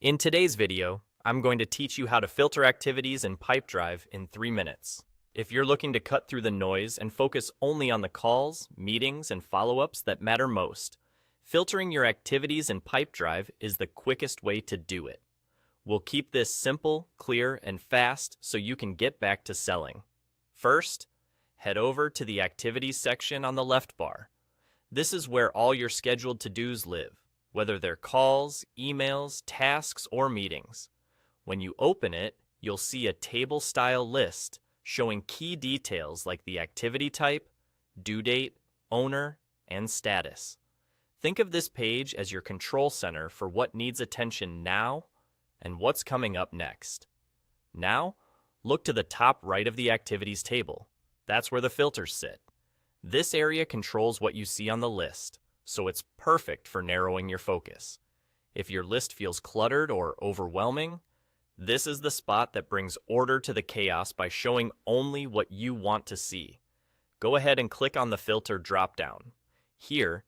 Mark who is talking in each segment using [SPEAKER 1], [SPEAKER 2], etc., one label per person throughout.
[SPEAKER 1] In today's video, I'm going to teach you how to filter activities in Pipedrive in 3 minutes. If you're looking to cut through the noise and focus only on the calls, meetings, and follow-ups that matter most, filtering your activities in Pipedrive is the quickest way to do it. We'll keep this simple, clear, and fast so you can get back to selling. First, head over to the Activities section on the left bar. This is where all your scheduled to-dos live, whether they're calls, emails, tasks, or meetings. When you open it, you'll see a table-style list showing key details like the activity type, due date, owner, and status. Think of this page as your control center for what needs attention now and what's coming up next. Now, look to the top right of the activities table. That's where the filters sit. This area controls what you see on the list, so it's perfect for narrowing your focus. If your list feels cluttered or overwhelming, this is the spot that brings order to the chaos by showing only what you want to see. Go ahead and click on the filter drop-down. Here,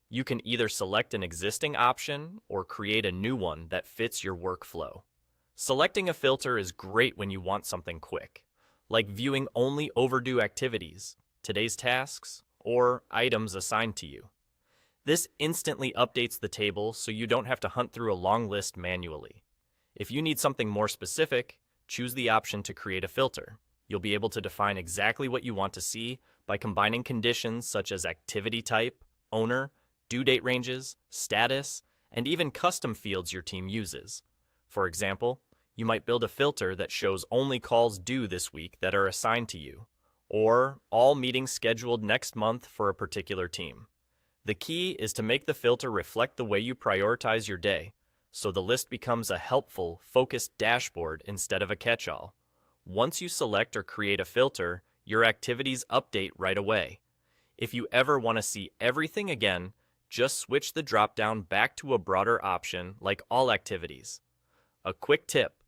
[SPEAKER 1] you can either select an existing option or create a new one that fits your workflow. Selecting a filter is great when you want something quick, like viewing only overdue activities, today's tasks, or items assigned to you. This instantly updates the table so you don't have to hunt through a long list manually. If you need something more specific, choose the option to create a filter. You'll be able to define exactly what you want to see by combining conditions such as activity type, owner, due date ranges, status, and even custom fields your team uses. For example, you might build a filter that shows only calls due this week that are assigned to you, or all meetings scheduled next month for a particular team. The key is to make the filter reflect the way you prioritize your day, so the list becomes a helpful, focused dashboard instead of a catch-all. Once you select or create a filter, your activities update right away. If you ever want to see everything again, just switch the drop-down back to a broader option like all activities. A quick tip: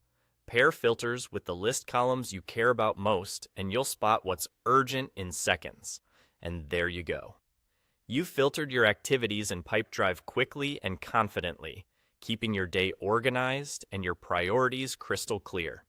[SPEAKER 1] pair filters with the list columns you care about most, and you'll spot what's urgent in seconds. And there you go. You've filtered your activities in Pipedrive quickly and confidently, keeping your day organized and your priorities crystal clear.